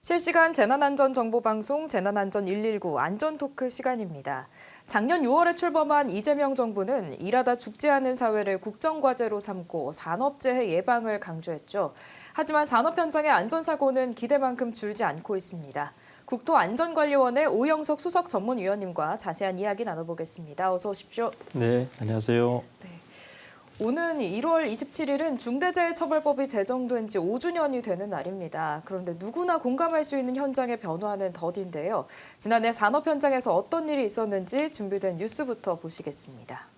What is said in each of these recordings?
실시간 재난안전정보방송 재난안전 119 안전토크 시간입니다. 작년 6월에 출범한 이재명 정부는 일하다 죽지 않은 사회를 국정과제로 삼고 산업재해 예방을 강조했죠. 하지만 산업 현장의 안전사고는 기대만큼 줄지 않고 있습니다. 국토안전관리원의 오영석 수석 전문위원님과 자세한 이야기 나눠보겠습니다. 어서 오십시오. 네, 안녕하세요. 네. 오는 1월 27일은 중대재해처벌법이 제정된 지 5주년이 되는 날입니다. 그런데 누구나 공감할 수 있는 현장의 변화는 더딘데요. 지난해 산업 현장에서 어떤 일이 있었는지 준비된 뉴스부터 보시겠습니다.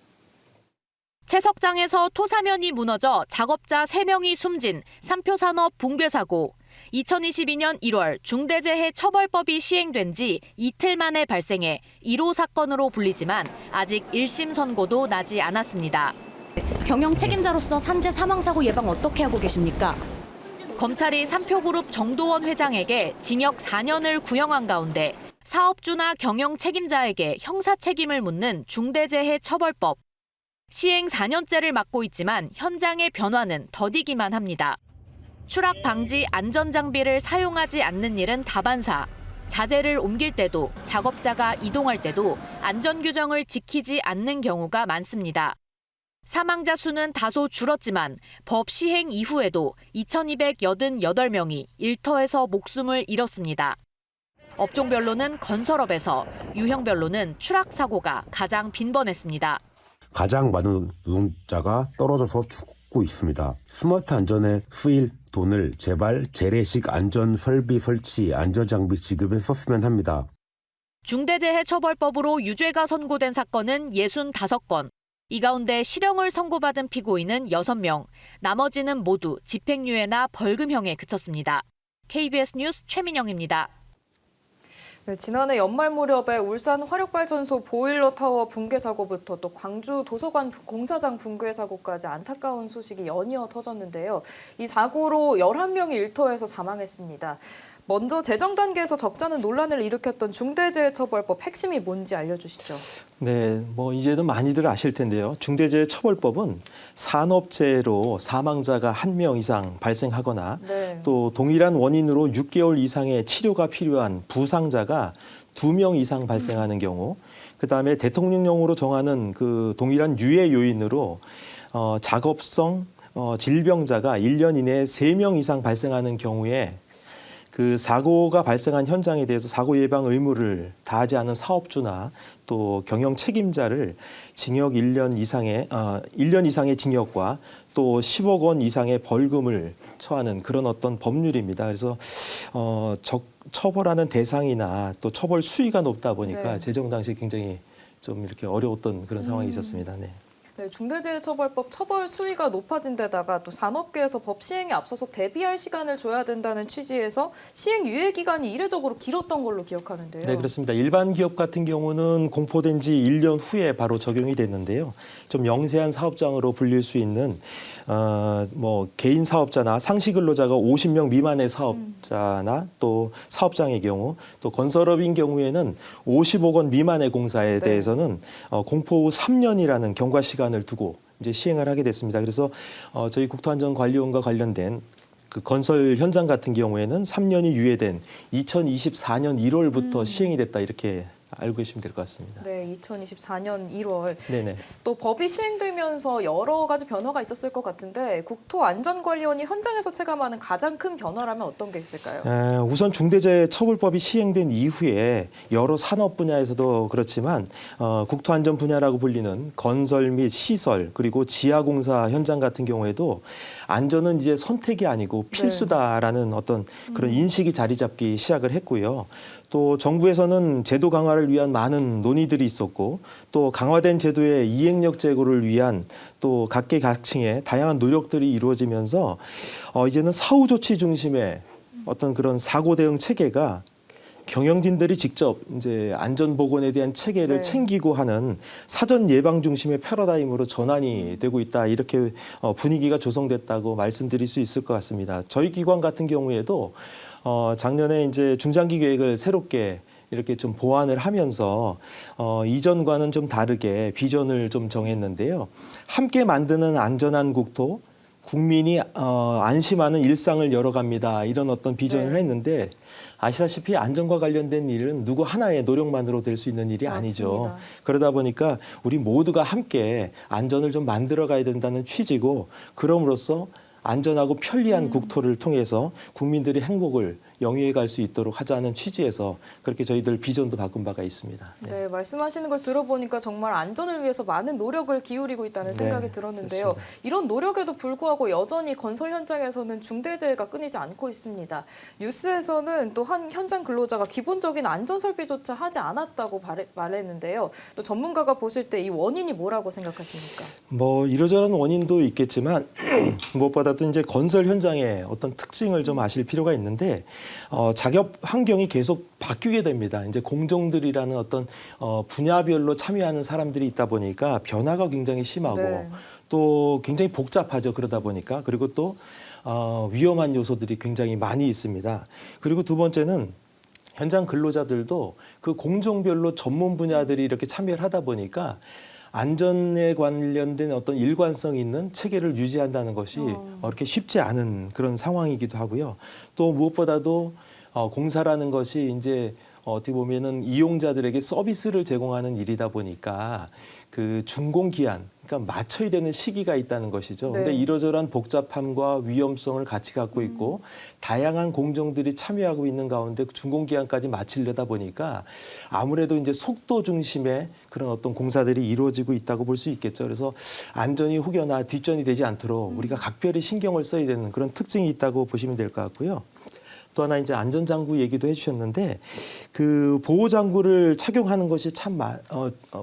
채석장에서 토사면이 무너져 작업자 3명이 숨진 삼표산업 붕괴 사고. 2022년 1월 중대재해처벌법이 시행된 지 이틀 만에 발생해 1호 사건으로 불리지만 아직 1심 선고도 나지 않았습니다. 경영 책임자로서 산재 사망 사고 예방 어떻게 하고 계십니까? 검찰이 삼표그룹 정도원 회장에게 징역 4년을 구형한 가운데 사업주나 경영 책임자에게 형사 책임을 묻는 중대재해처벌법. 시행 4년째를 맞고 있지만 현장의 변화는 더디기만 합니다. 추락 방지 안전장비를 사용하지 않는 일은 다반사. 자재를 옮길 때도 작업자가 이동할 때도 안전규정을 지키지 않는 경우가 많습니다. 사망자 수는 다소 줄었지만 법 시행 이후에도 2,288명이 일터에서 목숨을 잃었습니다. 업종별로는 건설업에서, 유형별로는 추락 사고가 가장 빈번했습니다. 가장 많은 노동자가 떨어져서 죽고 있습니다. 스마트 안전의 수일 돈을 제발 재래식 안전 설비 설치, 안전장비 지급에 썼으면 합니다. 중대재해처벌법으로 유죄가 선고된 사건은 65건. 이 가운데 실형을 선고받은 피고인은 6명, 나머지는 모두 집행유예나 벌금형에 그쳤습니다. KBS 뉴스 최민영입니다. 네, 지난해 연말 무렵에 울산 화력발전소 보일러 타워 붕괴 사고부터 또 광주 도서관 공사장 붕괴 사고까지 안타까운 소식이 연이어 터졌는데요. 이 사고로 11명이 일터에서 사망했습니다. 먼저 제정 단계에서 적잖은 논란을 일으켰던 중대재해처벌법 핵심이 뭔지 알려주시죠. 네, 이제는 많이들 아실 텐데요. 중대재해처벌법은 산업재해로 사망자가 1명 이상 발생하거나 또 동일한 원인으로 6개월 이상의 치료가 필요한 부상자가 2명 이상 발생하는 경우, 그다음에 대통령령으로 정하는 그 동일한 유해 요인으로 작업성 질병자가 1년 이내에 3명 이상 발생하는 경우에 그 사고가 발생한 현장에 대해서 사고 예방 의무를 다하지 않은 사업주나 또 경영 책임자를 징역 1년 이상의 징역과 또 10억 원 이상의 벌금을 처하는 그런 어떤 법률입니다. 그래서 처벌하는 대상이나 또 처벌 수위가 높다 보니까 제정 당시에 굉장히 좀 이렇게 어려웠던 그런 상황이 있었습니다. 네. 네, 중대재해처벌법 처벌 수위가 높아진 데다가 또 산업계에서 법 시행에 앞서서 대비할 시간을 줘야 된다는 취지에서 시행 유예 기간이 이례적으로 길었던 걸로 기억하는데요. 네, 그렇습니다. 일반 기업 같은 경우는 공포된 지 1년 후에 바로 적용이 됐는데요. 좀 영세한 사업장으로 불릴 수 있는 개인 사업자나 상시 근로자가 50명 미만의 사업자나 또 사업장의 경우, 또 건설업인 경우에는 50억 원 미만의 공사에 대해서는 공포 후 3년이라는 경과 시간을 두고 이제 시행을 하게 됐습니다. 그래서 저희 국토안전관리원과 관련된 그 건설 현장 같은 경우에는 3년이 유예된 2024년 1월부터 시행이 됐다 이렇게 알고 계시면 될 것 같습니다. 네, 2024년 1월. 네네. 또 법이 시행되면서 여러 가지 변화가 있었을 것 같은데 국토안전관리원이 현장에서 체감하는 가장 큰 변화라면 어떤 게 있을까요? 우선 중대재해처벌법이 시행된 이후에 여러 산업 분야에서도 그렇지만 국토안전 분야라고 불리는 건설 및 시설 그리고 지하공사 현장 같은 경우에도 안전은 이제 선택이 아니고 필수다라는 어떤 그런 인식이 자리 잡기 시작을 했고요. 또 정부에서는 제도 강화를 위한 많은 논의들이 있었고 또 강화된 제도의 이행력 제고를 위한 또 각계각층의 다양한 노력들이 이루어지면서 이제는 사후 조치 중심의 어떤 그런 사고 대응 체계가 경영진들이 직접 이제 안전 보건에 대한 체계를 챙기고 하는 사전 예방 중심의 패러다임으로 전환이 되고 있다. 이렇게 분위기가 조성됐다고 말씀드릴 수 있을 것 같습니다. 저희 기관 같은 경우에도 작년에 이제 중장기 계획을 새롭게 이렇게 좀 보완을 하면서 이전과는 좀 다르게 비전을 좀 정했는데요. 함께 만드는 안전한 국토, 국민이 안심하는 일상을 열어갑니다. 이런 어떤 비전을 네. 했는데 아시다시피 안전과 관련된 일은 누구 하나의 노력만으로 될 수 있는 일이 아니죠. 맞습니다. 그러다 보니까 우리 모두가 함께 안전을 좀 만들어 가야 된다는 취지고 그럼으로써 안전하고 편리한 국토를 통해서 국민들의 행복을 영위해 갈 수 있도록 하자는 취지에서 그렇게 저희들 비전도 바꾼 바가 있습니다. 네, 말씀하시는 걸 들어보니까 정말 안전을 위해서 많은 노력을 기울이고 있다는 네, 생각이 들었는데요. 그렇습니다. 이런 노력에도 불구하고 여전히 건설 현장에서는 중대재해가 끊이지 않고 있습니다. 뉴스에서는 또 한 현장 근로자가 기본적인 안전 설비조차 하지 않았다고 말했는데요. 또 전문가가 보실 때 이 원인이 뭐라고 생각하십니까? 뭐 이러저러한 원인도 있겠지만 무엇보다도 이제 건설 현장의 어떤 특징을 좀 아실 필요가 있는데 작업 환경이 계속 바뀌게 됩니다. 이제 공정들이라는 어떤 분야별로 참여하는 사람들이 있다 보니까 변화가 굉장히 심하고 네. 또 굉장히 복잡하죠. 그러다 보니까 그리고 또 위험한 요소들이 굉장히 많이 있습니다. 그리고 두 번째는 현장 근로자들도 그 공종별로 전문 분야들이 이렇게 참여를 하다 보니까 안전에 관련된 어떤 일관성 있는 체계를 유지한다는 것이 그렇게 쉽지 않은 그런 상황이기도 하고요. 또 무엇보다도 공사라는 것이 이제 어떻게 보면은 이용자들에게 서비스를 제공하는 일이다 보니까 그 준공 기한, 그러니까 맞춰야 되는 시기가 있다는 것이죠. 네. 근데 이러저러한 복잡함과 위험성을 같이 갖고 있고 다양한 공정들이 참여하고 있는 가운데 준공 기한까지 마치려다 보니까 아무래도 이제 속도 중심의 그런 어떤 공사들이 이루어지고 있다고 볼 수 있겠죠. 그래서 안전이 혹여나 뒷전이 되지 않도록 우리가 각별히 신경을 써야 되는 그런 특징이 있다고 보시면 될 것 같고요. 또 하나 이제 안전장구 얘기도 해주셨는데 그 보호장구를 착용하는 것이 참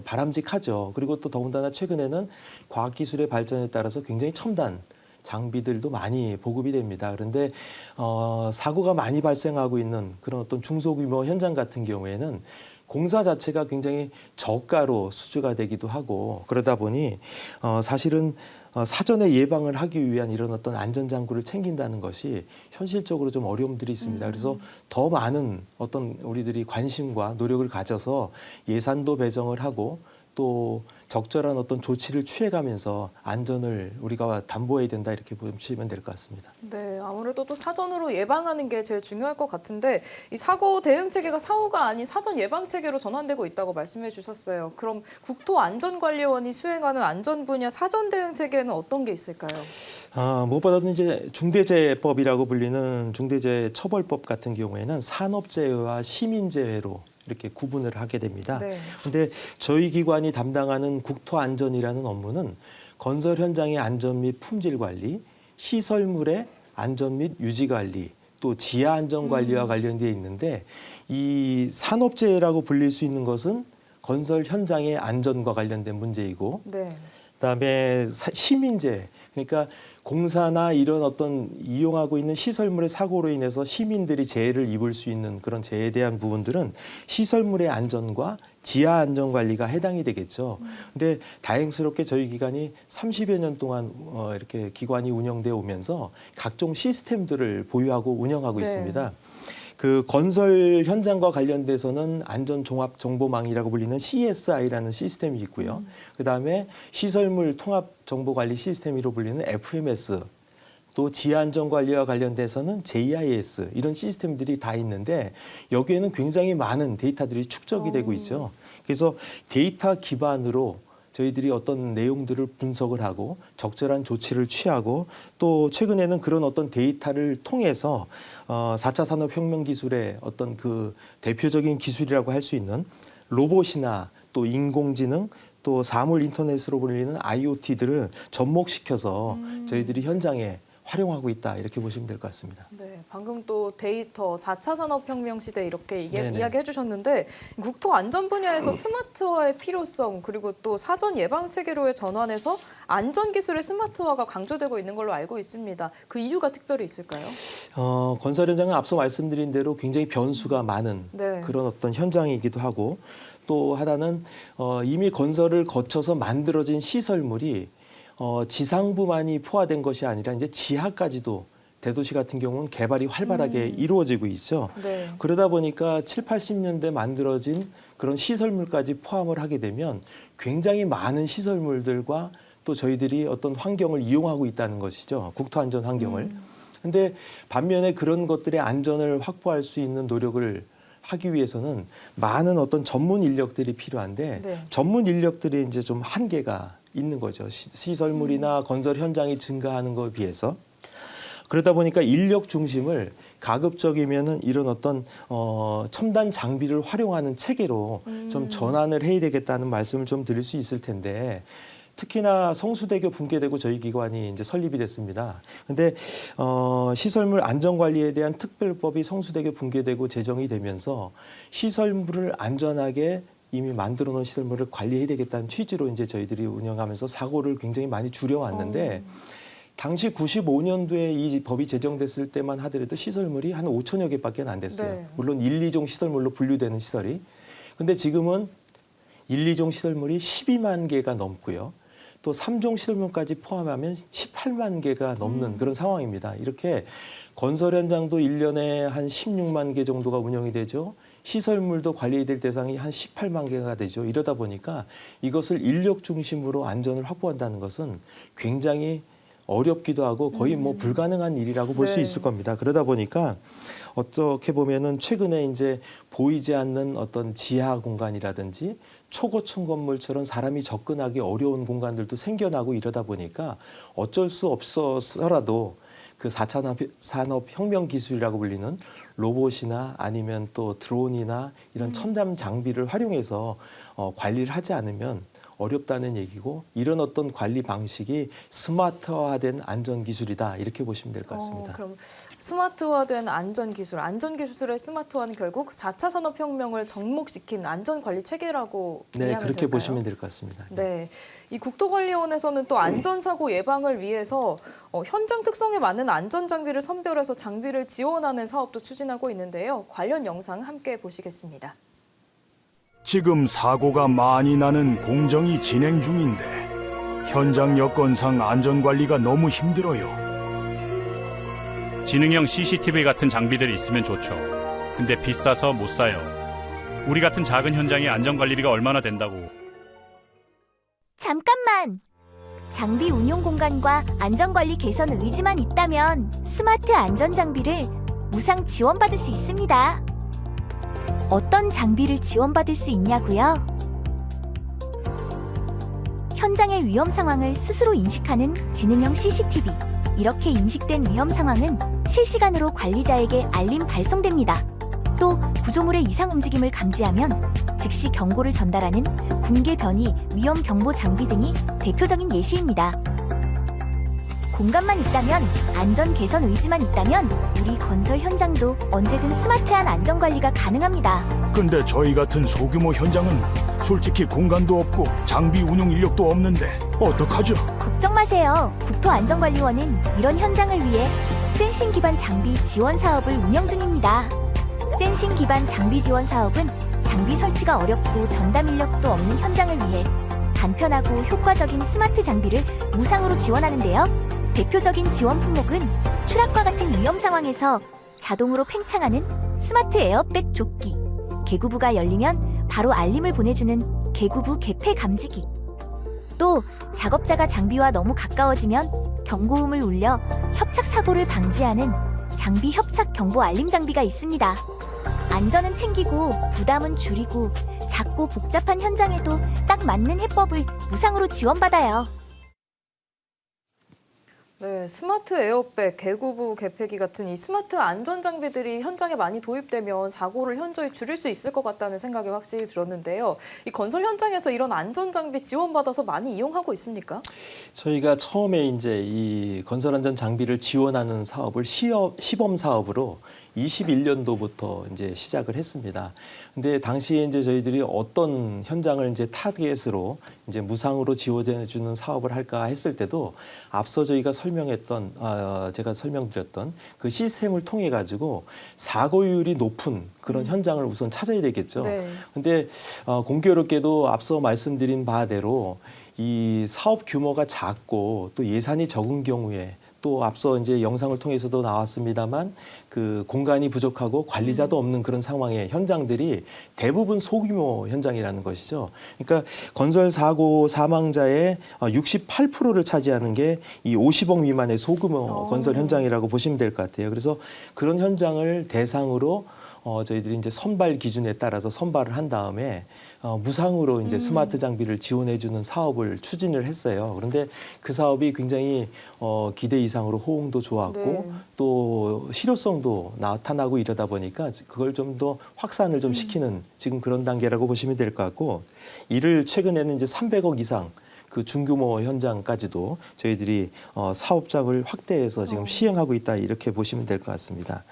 바람직하죠. 그리고 또 더군다나 최근에는 과학기술의 발전에 따라서 굉장히 첨단 장비들도 많이 보급이 됩니다. 그런데 사고가 많이 발생하고 있는 그런 어떤 중소규모 현장 같은 경우에는 공사 자체가 굉장히 저가로 수주가 되기도 하고 그러다 보니 사실은 사전에 예방을 하기 위한 이런 어떤 안전장구를 챙긴다는 것이 현실적으로 좀 어려움들이 있습니다. 그래서 더 많은 어떤 우리들이 관심과 노력을 가져서 예산도 배정을 하고 또 적절한 어떤 조치를 취해가면서 안전을 우리가 담보해야 된다 이렇게 보시면 될 것 같습니다. 네, 아무래도 또 사전으로 예방하는 게 제일 중요할 것 같은데 이 사고 대응 체계가 사고가 아닌 사전 예방 체계로 전환되고 있다고 말씀해 주셨어요. 그럼 국토안전관리원이 수행하는 안전 분야 사전 대응 체계는 어떤 게 있을까요? 무엇보다도 이제 중대재해법이라고 불리는 중대재해처벌법 같은 경우에는 산업재해와 시민재해로 이렇게 구분을 하게 됩니다. 그런데 저희 기관이 담당하는 국토안전이라는 업무는 건설 현장의 안전 및 품질 관리, 시설물의 안전 및 유지 관리, 또 지하 안전 관리와 관련되어 있는데 이 산업재해라고 불릴 수 있는 것은 건설 현장의 안전과 관련된 문제이고 네. 그다음에 시민재해, 그러니까 공사나 이런 어떤 이용하고 있는 시설물의 사고로 인해서 시민들이 재해를 입을 수 있는 그런 재해에 대한 부분들은 시설물의 안전과 지하 안전 관리가 해당이 되겠죠. 근데 다행스럽게 저희 기관이 30여 년 동안 이렇게 기관이 운영되어 오면서 각종 시스템들을 보유하고 운영하고 네. 있습니다. 그 건설 현장과 관련돼서는 안전종합정보망이라고 불리는 CSI라는 시스템이 있고요. 그다음에 시설물 통합정보관리 시스템으로 불리는 FMS, 또 지하안전관리와 관련돼서는 JIS 이런 시스템들이 다 있는데 여기에는 굉장히 많은 데이터들이 축적이 되고 있죠. 그래서 데이터 기반으로 저희들이 어떤 내용들을 분석을 하고 적절한 조치를 취하고 또 최근에는 그런 어떤 데이터를 통해서 4차 산업혁명 기술의 어떤 그 대표적인 기술이라고 할 수 있는 로봇이나 또 인공지능 또 사물 인터넷으로 불리는 IoT들을 접목시켜서 저희들이 현장에 활용하고 있다 이렇게 보시면 될 것 같습니다. 네, 방금 또 데이터 4차 산업혁명 시대 이렇게 네네. 이야기해 주셨는데 국토 안전 분야에서 스마트화의 필요성 그리고 또 사전 예방 체계로의 전환에서 안전 기술의 스마트화가 강조되고 있는 걸로 알고 있습니다. 그 이유가 특별히 있을까요? 건설 현장은 앞서 말씀드린 대로 굉장히 변수가 많은 네. 그런 어떤 현장이기도 하고 또 하나는 이미 건설을 거쳐서 만들어진 시설물이 지상부만이 포화된 것이 아니라 이제 지하까지도 대도시 같은 경우는 개발이 활발하게 이루어지고 있죠. 네. 그러다 보니까 7, 80년대 만들어진 그런 시설물까지 포함을 하게 되면 굉장히 많은 시설물들과 또 저희들이 어떤 환경을 이용하고 있다는 것이죠. 국토안전 환경을. 근데 반면에 그런 것들의 안전을 확보할 수 있는 노력을 하기 위해서는 많은 어떤 전문 인력들이 필요한데 네. 전문 인력들이 이제 좀 한계가 있는 거죠. 시설물이나 건설 현장이 증가하는 것에 비해서. 그러다 보니까 인력 중심을 가급적이면은 이런 어떤 첨단 장비를 활용하는 체계로 좀 전환을 해야 되겠다는 말씀을 좀 드릴 수 있을 텐데 특히나 성수대교 붕괴되고 저희 기관이 이제 설립이 됐습니다. 근데 시설물 안전관리에 대한 특별법이 성수대교 붕괴되고 제정이 되면서 시설물을 안전하게 이미 만들어 놓은 시설물을 관리해야 되겠다는 취지로 이제 저희들이 운영하면서 사고를 굉장히 많이 줄여왔는데 당시 95년도에 이 법이 제정됐을 때만 하더라도 시설물이 한 5천여 개밖에 안 됐어요. 네. 물론 1, 2종 시설물로 분류되는 시설이. 근데 지금은 1, 2종 시설물이 12만 개가 넘고요. 또 3종 시설물까지 포함하면 18만 개가 넘는 그런 상황입니다. 이렇게 건설 현장도 1년에 한 16만 개 정도가 운영이 되죠. 시설물도 관리될 대상이 한 18만 개가 되죠. 이러다 보니까 이것을 인력 중심으로 안전을 확보한다는 것은 굉장히 어렵기도 하고 거의 뭐 불가능한 일이라고 볼 수 네. 있을 겁니다. 그러다 보니까 어떻게 보면은 최근에 이제 보이지 않는 어떤 지하 공간이라든지 초고층 건물처럼 사람이 접근하기 어려운 공간들도 생겨나고 이러다 보니까 어쩔 수 없어서라도 그 4차 산업혁명 기술이라고 불리는 로봇이나 아니면 또 드론이나 이런 첨단 장비를 활용해서 관리를 하지 않으면 어렵다는 얘기고 이런 어떤 관리 방식이 스마트화된 안전 기술이다 이렇게 보시면 될 것 같습니다. 그럼 스마트화된 안전 기술의 스마트화는 결국 4차 산업혁명을 접목시킨 안전관리 체계라고 네, 이해하면 그렇게 될까요? 보시면 될 것 같습니다. 네, 이 국토관리원에서는 또 안전사고 예방을 위해서 현장 특성에 맞는 안전 장비를 선별해서 장비를 지원하는 사업도 추진하고 있는데요. 관련 영상 함께 보시겠습니다. 지금 사고가 많이 나는 공정이 진행 중인데 현장 여건상 안전관리가 너무 힘들어요. 지능형 CCTV 같은 장비들이 있으면 좋죠. 근데 비싸서 못 사요. 우리 같은 작은 현장에 안전관리비가 얼마나 된다고. 잠깐만! 장비 운용 공간과 안전관리 개선 의지만 있다면 스마트 안전장비를 무상 지원받을 수 있습니다. 어떤 장비를 지원받을 수 있냐고요? 현장의 위험 상황을 스스로 인식하는 지능형 CCTV. 이렇게 인식된 위험 상황은 실시간으로 관리자에게 알림 발송됩니다. 또 구조물의 이상 움직임을 감지하면 즉시 경고를 전달하는 붕괴 변이 위험 경보 장비 등이 대표적인 예시입니다. 공간만 있다면, 안전 개선 의지만 있다면 우리 건설 현장도 언제든 스마트한 안전 관리가 가능합니다. 근데 저희 같은 소규모 현장은 솔직히 공간도 없고 장비 운용 인력도 없는데 어떡하죠? 걱정 마세요. 국토안전관리원은 이런 현장을 위해 센싱 기반 장비 지원 사업을 운영 중입니다. 센싱 기반 장비 지원 사업은 장비 설치가 어렵고 전담 인력도 없는 현장을 위해 간편하고 효과적인 스마트 장비를 무상으로 지원하는데요. 대표적인 지원 품목은 추락과 같은 위험 상황에서 자동으로 팽창하는 스마트 에어백 조끼, 개구부가 열리면 바로 알림을 보내주는 개구부 개폐 감지기, 또 작업자가 장비와 너무 가까워지면 경고음을 울려 협착 사고를 방지하는 장비 협착 경보 알림 장비가 있습니다. 안전은 챙기고 부담은 줄이고 작고 복잡한 현장에도 딱 맞는 해법을 무상으로 지원받아요. 네, 스마트 에어백, 개구부 개폐기 같은 이 스마트 안전 장비들이 현장에 많이 도입되면 사고를 현저히 줄일 수 있을 것 같다는 생각이 확실히 들었는데요. 이 건설 현장에서 이런 안전 장비 지원받아서 많이 이용하고 있습니까? 저희가 처음에 이제 이 건설 안전 장비를 지원하는 사업을 시범 사업으로 21년도부터 이제 시작을 했습니다. 근데 당시에 이제 저희들이 어떤 현장을 이제 타겟으로 이제 무상으로 지원해 주는 사업을 할까 했을 때도 앞서 저희가 제가 설명드렸던 그 시스템을 통해 가지고 사고율이 높은 그런 현장을 우선 찾아야 되겠죠. 네. 근데 공교롭게도 앞서 말씀드린 바대로 이 사업 규모가 작고 또 예산이 적은 경우에 또 앞서 이제 영상을 통해서도 나왔습니다만 그 공간이 부족하고 관리자도 없는 그런 상황의 현장들이 대부분 소규모 현장이라는 것이죠. 그러니까 건설 사고 사망자의 68%를 차지하는 게 이 50억 미만의 소규모 건설 현장이라고 보시면 될 것 같아요. 그래서 그런 현장을 대상으로 저희들이 이제 선발 기준에 따라서 선발을 한 다음에 무상으로 이제 스마트 장비를 지원해주는 사업을 추진을 했어요. 그런데 그 사업이 굉장히 기대 이상으로 호응도 좋았고 네. 또 실효성도 나타나고 이러다 보니까 그걸 좀 더 확산을 좀 시키는 지금 그런 단계라고 보시면 될 것 같고 이를 최근에는 이제 300억 이상 그 중규모 현장까지도 저희들이 사업장을 확대해서 지금 시행하고 있다 이렇게 보시면 될 것 같습니다.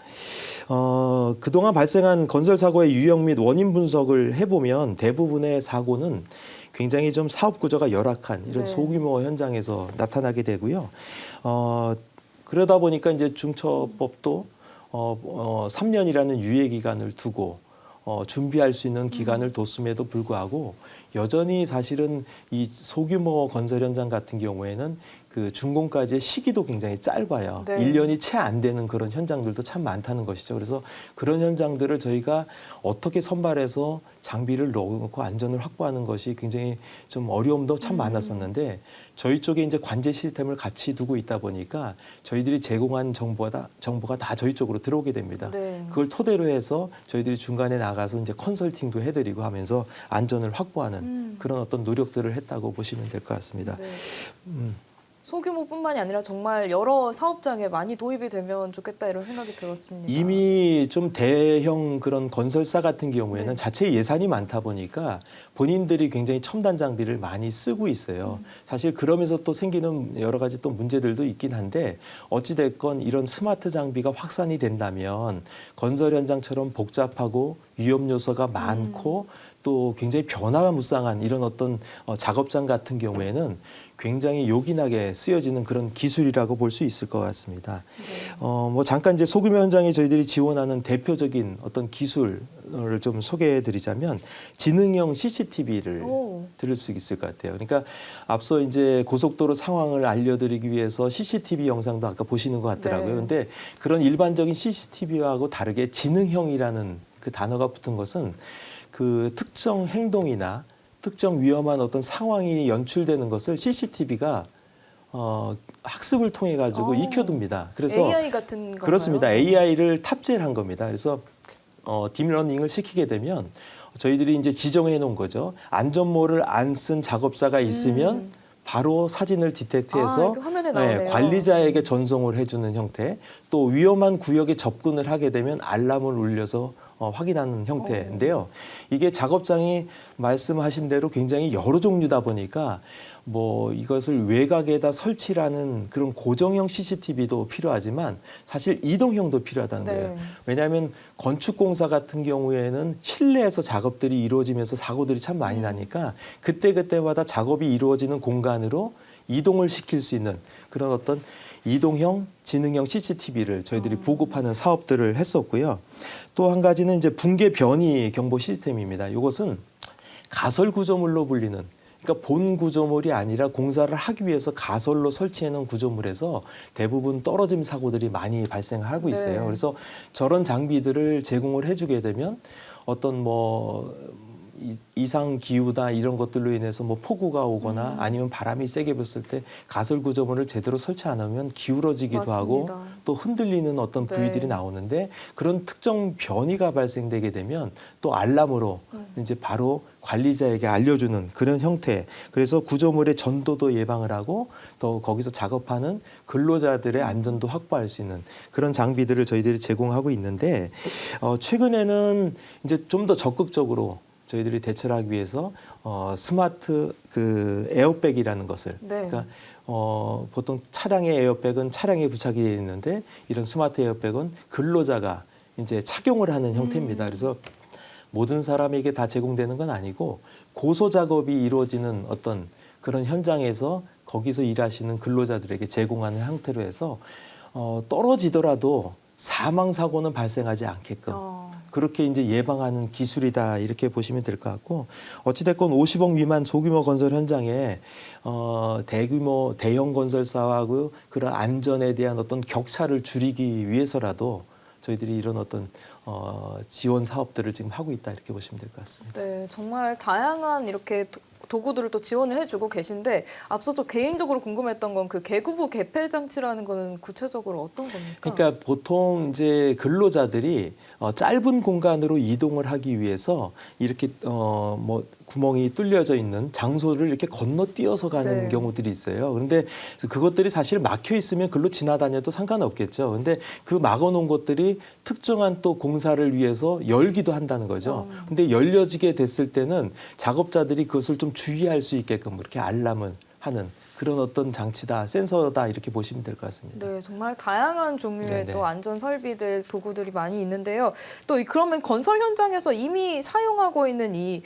그동안 발생한 건설 사고의 유형 및 원인 분석을 해보면 대부분의 사고는 굉장히 좀 사업 구조가 열악한 이런 네. 소규모 현장에서 나타나게 되고요. 그러다 보니까 이제 중처법도 3년이라는 유예 기간을 두고 준비할 수 있는 기간을 뒀음에도 불구하고 여전히 사실은 이 소규모 건설 현장 같은 경우에는 그 준공까지의 시기도 굉장히 짧아요. 네. 1년이 채 안 되는 그런 현장들도 참 많다는 것이죠. 그래서 그런 현장들을 저희가 어떻게 선발해서 장비를 넣어놓고 안전을 확보하는 것이 굉장히 좀 어려움도 참 많았었는데 저희 쪽에 이제 관제 시스템을 같이 두고 있다 보니까 저희들이 제공한 정보가 다 저희 쪽으로 들어오게 됩니다. 네. 그걸 토대로 해서 저희들이 중간에 나가서 이제 컨설팅도 해드리고 하면서 안전을 확보하는 그런 어떤 노력들을 했다고 보시면 될 것 같습니다. 네. 소규모뿐만이 아니라 정말 여러 사업장에 많이 도입이 되면 좋겠다 이런 생각이 들었습니다. 이미 좀 대형 그런 건설사 같은 경우에는 네. 자체 예산이 많다 보니까 본인들이 굉장히 첨단 장비를 많이 쓰고 있어요. 사실 그러면서 또 생기는 여러 가지 또 문제들도 있긴 한데 어찌됐건 이런 스마트 장비가 확산이 된다면 건설 현장처럼 복잡하고 위험 요소가 많고 또 굉장히 변화가 무쌍한 이런 어떤 작업장 같은 경우에는 굉장히 요긴하게 쓰여지는 그런 기술이라고 볼 수 있을 것 같습니다. 뭐 잠깐 이제 소규모 현장에 저희들이 지원하는 대표적인 어떤 기술을 좀 소개해드리자면 지능형 CCTV를 들을 수 있을 것 같아요. 그러니까 앞서 이제 고속도로 상황을 알려드리기 위해서 CCTV 영상도 아까 보시는 것 같더라고요. 네. 그런데 그런 일반적인 CCTV하고 다르게 지능형이라는 그 단어가 붙은 것은 그 특정 행동이나 특정 위험한 어떤 상황이 연출되는 것을 CCTV가 학습을 통해 가지고 익혀둡니다. 그래서 AI 같은 건가요? 그렇습니다. AI를 탑재를 한 겁니다. 그래서 딥러닝을 시키게 되면 저희들이 이제 지정해 놓은 거죠. 안전모를 안 쓴 작업자가 있으면 바로 사진을 디텍트해서 이렇게 화면에 나오네요. 관리자에게 전송을 해주는 형태, 또 위험한 구역에 접근을 하게 되면 알람을 울려서 확인하는 형태인데요. 이게 작업장이 말씀하신 대로 굉장히 여러 종류다 보니까 뭐 이것을 외곽에다 설치라는 그런 고정형 CCTV도 필요하지만 사실 이동형도 필요하다는 네. 거예요. 왜냐하면 건축공사 같은 경우에는 실내에서 작업들이 이루어지면서 사고들이 참 많이 나니까 그때그때마다 작업이 이루어지는 공간으로 이동을 시킬 수 있는 그런 어떤 이동형, 지능형 CCTV를 저희들이 보급하는 사업들을 했었고요. 또 한 가지는 이제 붕괴 변이 경보 시스템입니다. 이것은 가설 구조물로 불리는, 그러니까 본 구조물이 아니라 공사를 하기 위해서 가설로 설치해 놓은 구조물에서 대부분 떨어짐 사고들이 많이 발생하고 있어요. 네. 그래서 저런 장비들을 제공을 해주게 되면 어떤 이상 기후나 이런 것들로 인해서 뭐 폭우가 오거나 아니면 바람이 세게 불었을 때 가설 구조물을 제대로 설치 안 하면 기울어지기도 하고 맞습니다. 또 흔들리는 어떤 네. 부위들이 나오는데 그런 특정 변이가 발생되게 되면 또 알람으로 이제 바로 관리자에게 알려주는 그런 형태. 그래서 구조물의 전도도 예방을 하고 또 거기서 작업하는 근로자들의 안전도 확보할 수 있는 그런 장비들을 저희들이 제공하고 있는데 최근에는 이제 좀 더 적극적으로 저희들이 대처를 하기 위해서 스마트 그 에어백이라는 것을 네. 그러니까 보통 차량의 에어백은 차량에 부착이 되어 있는데 이런 스마트 에어백은 근로자가 이제 착용을 하는 형태입니다. 그래서 모든 사람에게 다 제공되는 건 아니고 고소 작업이 이루어지는 어떤 그런 현장에서 거기서 일하시는 근로자들에게 제공하는 형태로 해서 떨어지더라도 사망 사고는 발생하지 않게끔 그렇게 이제 예방하는 기술이다 이렇게 보시면 될 것 같고 어찌됐건 50억 미만 소규모 건설 현장에 대규모 대형 건설사하고 그런 안전에 대한 어떤 격차를 줄이기 위해서라도 저희들이 이런 어떤 지원 사업들을 지금 하고 있다 이렇게 보시면 될 것 같습니다. 네, 정말 다양한 이렇게 도구들을 또 지원을 해주고 계신데 앞서 저 개인적으로 궁금했던 건 그 개구부 개폐 장치라는 거는 구체적으로 어떤 겁니까? 그러니까 보통 이제 근로자들이 짧은 공간으로 이동을 하기 위해서 이렇게 뭐 구멍이 뚫려져 있는 장소를 이렇게 건너뛰어서 가는 네. 경우들이 있어요. 그런데 그것들이 사실 막혀 있으면 글로 지나다녀도 상관없겠죠. 그런데 그 막아놓은 것들이 특정한 또 공사를 위해서 열기도 한다는 거죠. 근데 열려지게 됐을 때는 작업자들이 그것을 좀 주의할 수 있게끔 그렇게 알람을 하는 그런 어떤 장치다, 센서다 이렇게 보시면 될 것 같습니다. 네, 정말 다양한 종류의 네네. 또 안전 설비들, 도구들이 많이 있는데요. 또 그러면 건설 현장에서 이미 사용하고 있는 이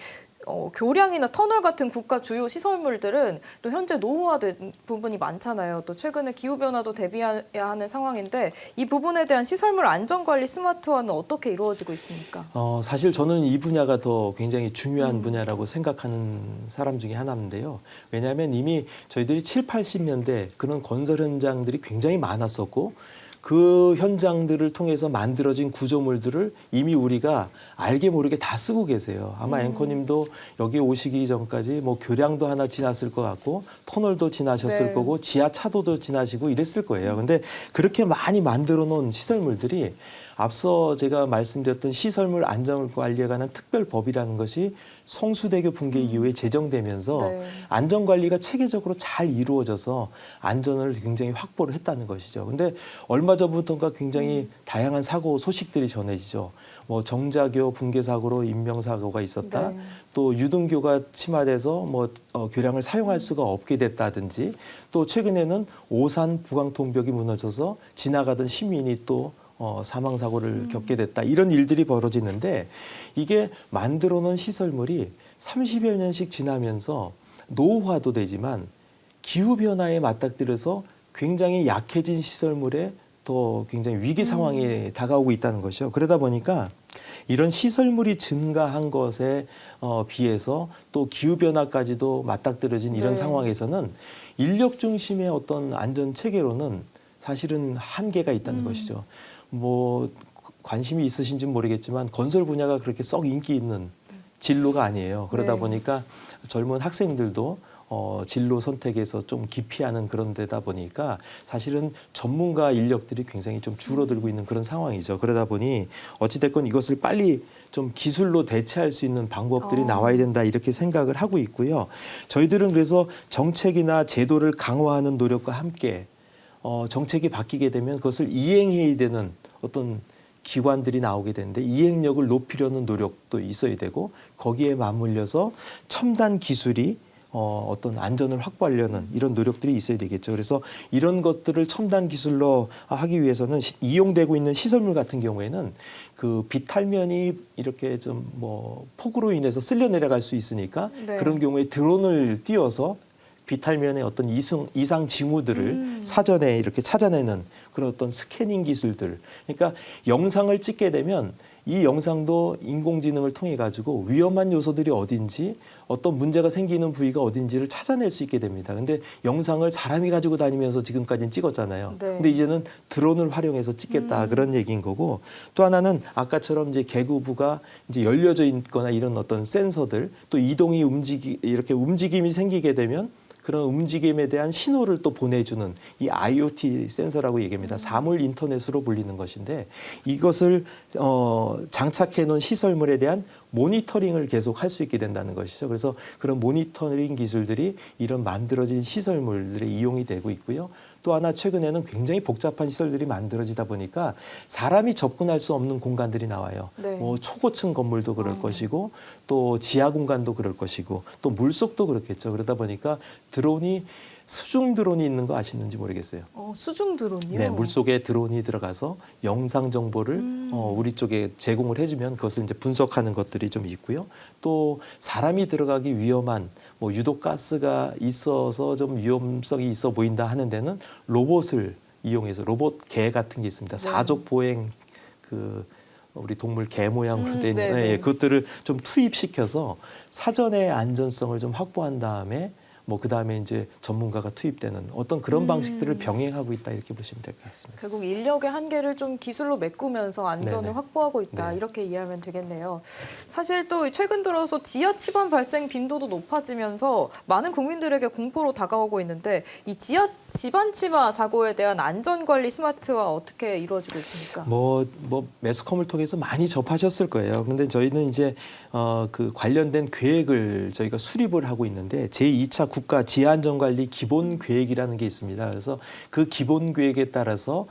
교량이나 터널 같은 국가 주요 시설물들은 또 현재 노후화된 부분이 많잖아요. 또 최근에 기후변화도 대비해야 하는 상황인데 이 부분에 대한 시설물 안전관리 스마트화는 어떻게 이루어지고 있습니까? 사실 저는 이 분야가 더 굉장히 중요한 분야라고 생각하는 사람 중에 하나인데요. 왜냐하면 이미 저희들이 7, 80년대 그런 건설 현장들이 굉장히 많았었고 그 현장들을 통해서 만들어진 구조물들을 이미 우리가 알게 모르게 다 쓰고 계세요. 아마 앵커님도 여기 오시기 전까지 뭐 교량도 하나 지났을 것 같고 터널도 지나셨을 네. 거고 지하차도도 지나시고 이랬을 거예요. 근데 그렇게 많이 만들어 놓은 시설물들이 앞서 제가 말씀드렸던 시설물 안전관리에 관한 특별법이라는 것이 성수대교 붕괴 이후에 제정되면서 네. 안전관리가 체계적으로 잘 이루어져서 안전을 굉장히 확보를 했다는 것이죠. 근데 얼마 전부터가 굉장히 다양한 사고 소식들이 전해지죠. 뭐 정자교 붕괴 사고로 인명사고가 있었다. 네. 또 유등교가 침하돼서 뭐 교량을 사용할 수가 없게 됐다든지 또 최근에는 오산 부광통벽이 무너져서 지나가던 시민이 또 사망 사고를 겪게 됐다. 이런 일들이 벌어지는데 이게 만들어 놓은 시설물이 30여 년씩 지나면서 노후화도 되지만 기후 변화에 맞닥뜨려서 굉장히 약해진 시설물에 또 굉장히 위기 상황에 다가오고 있다는 것이죠. 그러다 보니까 이런 시설물이 증가한 것에 비해서 또 기후 변화까지도 맞닥뜨려진 이런 네. 상황에서는 인력 중심의 어떤 안전 체계로는 사실은 한계가 있다는 것이죠. 뭐 관심이 있으신지는 모르겠지만 건설 분야가 그렇게 썩 인기 있는 진로가 아니에요. 그러다 네. 보니까 젊은 학생들도 진로 선택에서 좀 기피하는 그런 데다 보니까 사실은 전문가 인력들이 굉장히 좀 줄어들고 있는 그런 상황이죠. 그러다 보니 어찌됐건 이것을 빨리 좀 기술로 대체할 수 있는 방법들이 나와야 된다 이렇게 생각을 하고 있고요. 저희들은 그래서 정책이나 제도를 강화하는 노력과 함께 정책이 바뀌게 되면 그것을 이행해야 되는 어떤 기관들이 나오게 되는데 이행력을 높이려는 노력도 있어야 되고 거기에 맞물려서 첨단 기술이 어떤 안전을 확보하려는 이런 노력들이 있어야 되겠죠. 그래서 이런 것들을 첨단 기술로 하기 위해서는 이용되고 있는 시설물 같은 경우에는 그 비탈면이 이렇게 좀 뭐 폭우로 인해서 쓸려 내려갈 수 있으니까 네. 그런 경우에 드론을 띄워서 비탈면의 어떤 이상 징후들을 사전에 이렇게 찾아내는 그런 어떤 스캐닝 기술들. 그러니까 영상을 찍게 되면 이 영상도 인공지능을 통해 가지고 위험한 요소들이 어딘지 어떤 문제가 생기는 부위가 어딘지를 찾아낼 수 있게 됩니다. 근데 영상을 사람이 가지고 다니면서 지금까지는 찍었잖아요. 네. 근데 이제는 드론을 활용해서 찍겠다 그런 얘기인 거고 또 하나는 아까처럼 이제 개구부가 이제 열려져 있거나 이런 어떤 센서들 또 이동이 이렇게 움직임이 생기게 되면 그런 움직임에 대한 신호를 또 보내주는 이 IoT 센서라고 얘기합니다. 사물 인터넷으로 불리는 것인데 이것을 장착해 놓은 시설물에 대한 모니터링을 계속 할 수 있게 된다는 것이죠. 그래서 그런 모니터링 기술들이 이런 만들어진 시설물들에 이용이 되고 있고요. 또 하나 최근에는 굉장히 복잡한 시설들이 만들어지다 보니까 사람이 접근할 수 없는 공간들이 나와요. 네. 뭐 초고층 건물도 그럴 것이고 또 지하 공간도 그럴 것이고 또 물속도 그렇겠죠. 그러다 보니까 드론이 수중 드론이 있는 거 아시는지 모르겠어요. 수중 드론이요? 네, 물속에 드론이 들어가서 영상 정보를 우리 쪽에 제공을 해주면 그것을 이제 분석하는 것들이 좀 있고요. 또 사람이 들어가기 위험한 뭐 유독 가스가 있어서 좀 위험성이 있어 보인다 하는 데는 로봇을 이용해서 로봇 개 같은 게 있습니다. 네. 사족 보행 그 우리 동물 개 모양으로 된 네네. 예, 그것들을 좀 투입시켜서 사전에 안전성을 좀 확보한 다음에 뭐 그다음에 이제 전문가가 투입되는 어떤 그런 방식들을 병행하고 있다 이렇게 보시면 될 것 같습니다. 결국 인력의 한계를 좀 기술로 메꾸면서 안전을 네네. 확보하고 있다. 네. 이렇게 이해하면 되겠네요. 사실 또 최근 들어서 지하 치반 발생 빈도도 높아지면서 많은 국민들에게 공포로 다가오고 있는데 이 지하 지반 침하 사고에 대한 안전관리 스마트화 어떻게 이루어지고 있습니까? 뭐 매스컴을 통해서 많이 접하셨을 거예요. 근데 저희는 이제 그 관련된 계획을 저희가 수립을 하고 있는데 제2차 국가 지하안전관리 기본 계획이라는 게 있습니다. 그래서 그 기본 계획에 따라서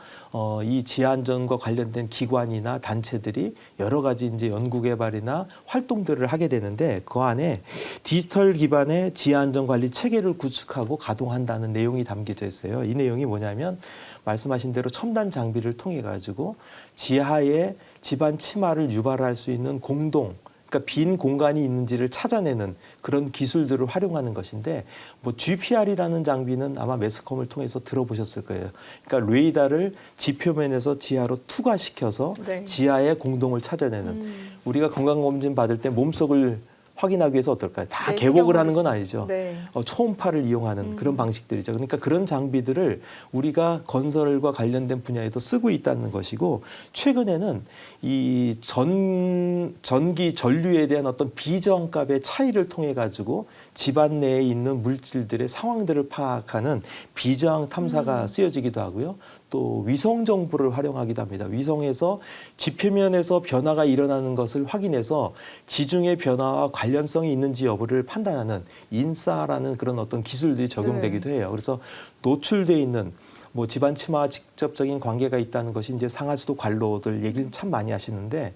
이 지하안전과 관련된 기관이나 단체들이 여러 가지 이제 연구개발이나 활동들을 하게 되는데 그 안에 디지털 기반의 지하안전관리 체계를 구축하고 가동한다는 내용이 담겨져 있어요. 이 내용이 뭐냐면 말씀하신 대로 첨단 장비를 통해 가지고 지하에 지반 침하를 유발할 수 있는 공동 그러니까 빈 공간이 있는지를 찾아내는 그런 기술들을 활용하는 것인데 뭐 GPR이라는 장비는 아마 매스컴을 통해서 들어보셨을 거예요. 그러니까 레이더를 지표면에서 지하로 투과시켜서 네. 지하의 공동을 찾아내는 우리가 건강검진 받을 때 몸속을 확인하기 위해서 어떨까요? 다 네, 개복을 하는 건 신경 아니죠. 네. 초음파를 이용하는 그런 방식들이죠. 그러니까 그런 장비들을 우리가 건설과 관련된 분야에도 쓰고 있다는 것이고 최근에는 이 전기 전류에 대한 어떤 비저항값의 차이를 통해 가지고 집안 내에 있는 물질들의 상황들을 파악하는 비저항 탐사가 쓰여지기도 하고요. 또 위성 정보를 활용하기도 합니다. 위성에서 지표면에서 변화가 일어나는 것을 확인해서 지중해 변화와 관련성이 있는지 여부를 판단하는 인사라는 그런 어떤 기술들이 적용되기도 해요. 그래서 노출돼 있는 뭐 집안 침하와 직접적인 관계가 있다는 것이 이제 상하수도 관로들 얘기를 참 많이 하시는데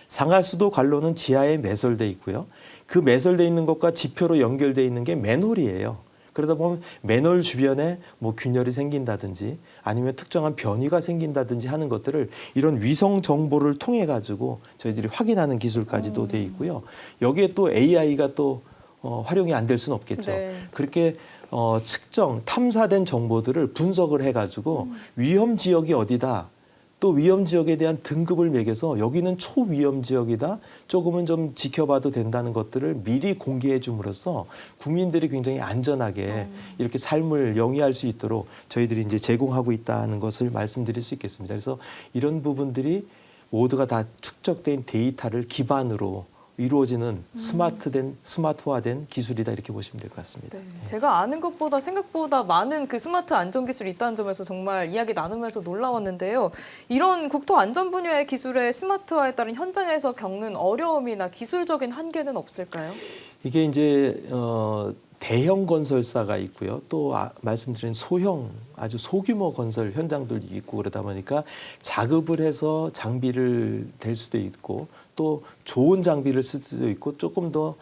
상하수도 관로는 지하에 매설돼 있고요. 그 매설돼 있는 것과 지표로 연결돼 있는 게 맨홀이에요. 그러다 보면 맨홀 주변에 뭐 균열이 생긴다든지 아니면 특정한 변이가 생긴다든지 하는 것들을 이런 위성 정보를 통해 가지고 저희들이 확인하는 기술까지도 돼 있고요. 여기에 또 AI가 또 활용이 안 될 수는 없겠죠. 네. 그렇게 측정, 탐사된 정보들을 분석을 해가지고 위험 지역이 어디다, 또 위험 지역에 대한 등급을 매겨서 여기는 초위험 지역이다, 조금은 좀 지켜봐도 된다는 것들을 미리 공개해 줌으로써 국민들이 굉장히 안전하게 이렇게 삶을 영위할 수 있도록 저희들이 이제 제공하고 있다는 것을 말씀드릴 수 있겠습니다. 그래서 이런 부분들이 모두가 다 축적된 데이터를 기반으로 이루어지는 스마트화된 기술이다 이렇게 보시면 될 것 같습니다. 네, 제가 아는 것보다 생각보다 많은 그 스마트 안전 기술이 있다는 점에서 정말 이야기 나누면서 놀라웠는데요. 이런 국토 안전 분야의 기술의 스마트화에 따른 현장에서 겪는 어려움이나 기술적인 한계는 없을까요? 이게 이제 대형 건설사가 있고요. 또 말씀드린 소형 아주 소규모 건설 현장들이 있고 그러다 보니까 자급을 해서 장비를 댈 수도 있고 또 좋은 장비를 쓸 수도 있고 조금 더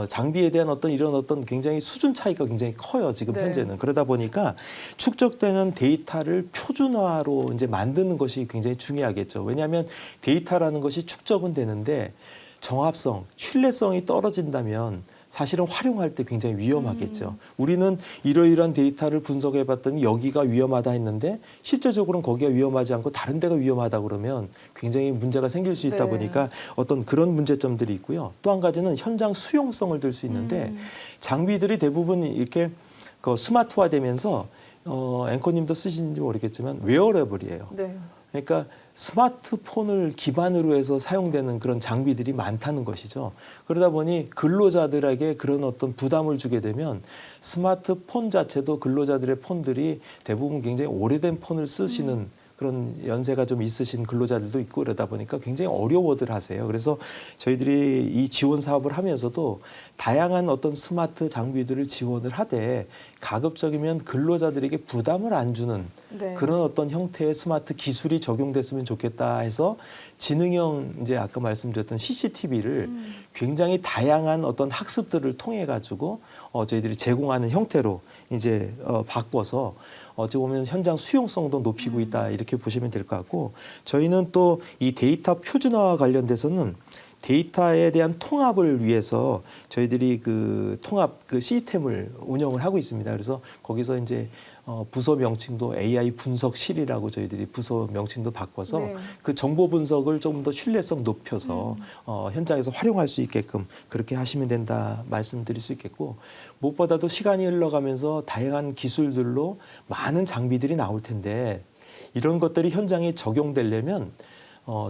장비에 대한 이런 굉장히 수준 차이가 굉장히 커요. 지금 네. 현재는. 그러다 보니까 축적되는 데이터를 표준화로 이제 만드는 것이 굉장히 중요하겠죠. 왜냐하면 데이터라는 것이 축적은 되는데 정합성, 신뢰성이 떨어진다면 사실은 활용할 때 굉장히 위험하겠죠. 우리는 이러이러한 데이터를 분석해 봤더니 여기가 위험하다 했는데 실제적으로는 거기가 위험하지 않고 다른 데가 위험하다 그러면 굉장히 문제가 생길 수 있다 네. 보니까 어떤 그런 문제점들이 있고요. 또 한 가지는 현장 수용성을 들 수 있는데 장비들이 대부분 이렇게 스마트화되면서 앵커님도 쓰시는지 모르겠지만 웨어러블이에요. 네. 그러니까 스마트폰을 기반으로 해서 사용되는 그런 장비들이 많다는 것이죠. 그러다 보니 근로자들에게 그런 어떤 부담을 주게 되면 스마트폰 자체도 근로자들의 폰들이 대부분 굉장히 오래된 폰을 쓰시는 그런 연세가 좀 있으신 근로자들도 있고 그러다 보니까 굉장히 어려워들 하세요. 그래서 저희들이 이 지원 사업을 하면서도 다양한 어떤 스마트 장비들을 지원을 하되 가급적이면 근로자들에게 부담을 안 주는 네. 그런 어떤 형태의 스마트 기술이 적용됐으면 좋겠다 해서 지능형 이제 아까 말씀드렸던 CCTV를 굉장히 다양한 어떤 학습들을 통해 가지고 저희들이 제공하는 형태로 이제 바꿔서 어찌 보면 현장 수용성도 높이고 있다 이렇게 보시면 될 것 같고 저희는 또 이 데이터 표준화와 관련돼서는 데이터에 대한 통합을 위해서 저희들이 그 통합 그 시스템을 운영을 하고 있습니다. 그래서 거기서 이제 부서 명칭도 AI 분석실이라고 저희들이 부서 명칭도 바꿔서 네. 그 정보 분석을 조금 더 신뢰성 높여서 현장에서 활용할 수 있게끔 그렇게 하시면 된다 말씀드릴 수 있겠고, 무엇보다도 시간이 흘러가면서 다양한 기술들로 많은 장비들이 나올 텐데 이런 것들이 현장에 적용되려면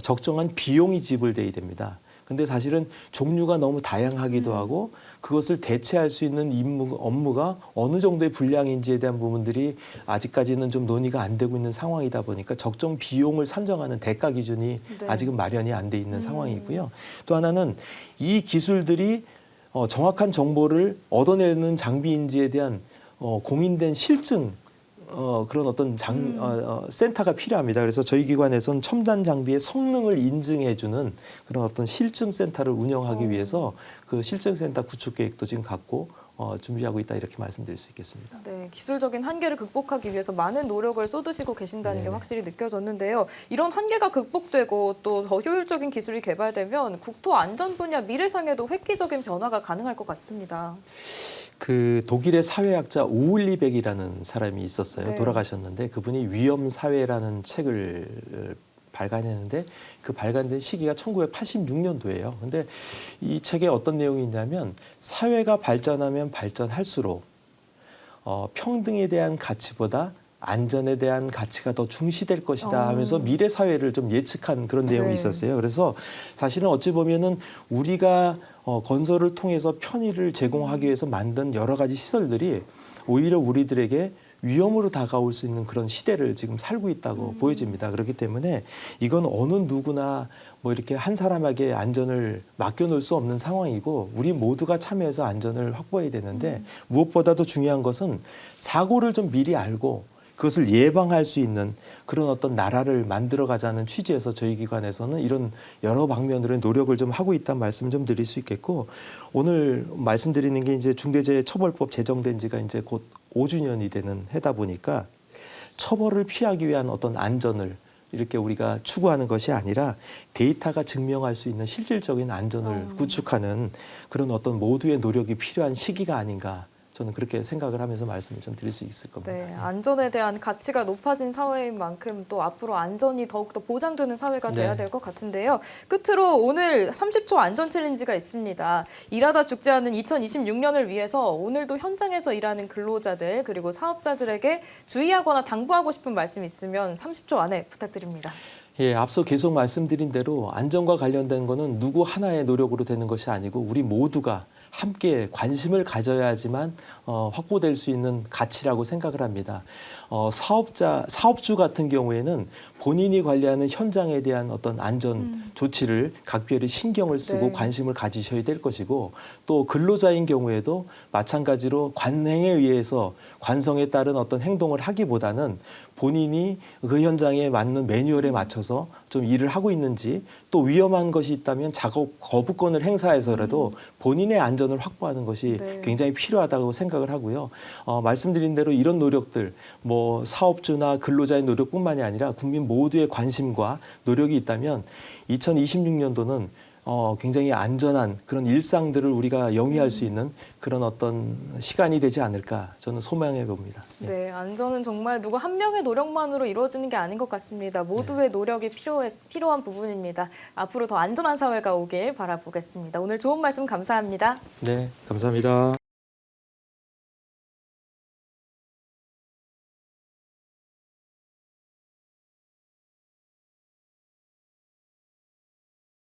적정한 비용이 지불돼야 됩니다. 근데 사실은 종류가 너무 다양하기도 하고 그것을 대체할 수 있는 업무가 어느 정도의 분량인지에 대한 부분들이 아직까지는 좀 논의가 안 되고 있는 상황이다 보니까 적정 비용을 산정하는 대가 기준이 네. 아직은 마련이 안 돼 있는 상황이고요. 또 하나는 이 기술들이 정확한 정보를 얻어내는 장비인지에 대한 공인된 실증 그런 어떤 센터가 필요합니다. 그래서 저희 기관에서는 첨단 장비의 성능을 인증해주는 그런 어떤 실증 센터를 운영하기 위해서 그 실증 센터 구축 계획도 지금 갖고 준비하고 있다 이렇게 말씀드릴 수 있겠습니다. 네, 기술적인 한계를 극복하기 위해서 많은 노력을 쏟으시고 계신다는 게 네. 확실히 느껴졌는데요. 이런 한계가 극복되고 또 더 효율적인 기술이 개발되면 국토 안전 분야 미래상에도 획기적인 변화가 가능할 것 같습니다. 그 독일의 사회학자 우울리백이라는 사람이 있었어요. 네. 돌아가셨는데 그분이 위험 사회라는 책을 발간했는데 그 발간된 시기가 1986년도예요. 근데 이 책에 어떤 내용이 있냐면 사회가 발전하면 발전할수록 평등에 대한 가치보다 안전에 대한 가치가 더 중시될 것이다 하면서 미래 사회를 좀 예측한 그런 내용이 네. 있었어요. 그래서 사실은 어찌 보면은 우리가 건설을 통해서 편의를 제공하기 위해서 만든 여러 가지 시설들이 오히려 우리들에게 위험으로 다가올 수 있는 그런 시대를 지금 살고 있다고 보여집니다. 그렇기 때문에 이건 어느 누구나 뭐 이렇게 한 사람에게 안전을 맡겨놓을 수 없는 상황이고 우리 모두가 참여해서 안전을 확보해야 되는데 무엇보다도 중요한 것은 사고를 좀 미리 알고 그것을 예방할 수 있는 그런 어떤 나라를 만들어가자는 취지에서 저희 기관에서는 이런 여러 방면으로의 노력을 좀 하고 있다는 말씀 좀 드릴 수 있겠고, 오늘 말씀드리는 게 이제 중대재해처벌법 제정된 지가 이제 곧 5주년이 되는 해다 보니까 처벌을 피하기 위한 어떤 안전을 이렇게 우리가 추구하는 것이 아니라 데이터가 증명할 수 있는 실질적인 안전을 구축하는 그런 어떤 모두의 노력이 필요한 시기가 아닌가. 저는 그렇게 생각을 하면서 말씀을 좀 드릴 수 있을 겁니다. 네, 안전에 대한 가치가 높아진 사회인 만큼 또 앞으로 안전이 더욱더 보장되는 사회가 돼야 네. 될 것 같은데요. 끝으로 오늘 30초 안전 챌린지가 있습니다. 일하다 죽지 않은 2026년을 위해서 오늘도 현장에서 일하는 근로자들 그리고 사업자들에게 주의하거나 당부하고 싶은 말씀 있으면 30초 안에 부탁드립니다. 예, 앞서 계속 말씀드린 대로 안전과 관련된 거는 누구 하나의 노력으로 되는 것이 아니고 우리 모두가 함께 관심을 가져야지만 확보될 수 있는 가치라고 생각을 합니다. 사업주 같은 경우에는 본인이 관리하는 현장에 대한 어떤 안전 조치를 각별히 신경을 쓰고 네. 관심을 가지셔야 될 것이고, 또 근로자인 경우에도 마찬가지로 관행에 의해서 관성에 따른 어떤 행동을 하기보다는 본인이 그 현장에 맞는 매뉴얼에 맞춰서 좀 일을 하고 있는지, 또 위험한 것이 있다면 작업 거부권을 행사해서라도 본인의 안전을 확보하는 것이 네. 굉장히 필요하다고 생각을 하고요. 말씀드린 대로 이런 노력들, 뭐 사업주나 근로자의 노력뿐만이 아니라 국민 모두의 관심과 노력이 있다면 2026년도는 굉장히 안전한 그런 일상들을 우리가 영위할 수 있는 그런 어떤 시간이 되지 않을까 저는 소망해 봅니다. 예. 네, 안전은 정말 누구 한 명의 노력만으로 이루어지는 게 아닌 것 같습니다. 모두의 노력이 필요한 부분입니다. 앞으로 더 안전한 사회가 오길 바라보겠습니다. 오늘 좋은 말씀 감사합니다. 네, 감사합니다.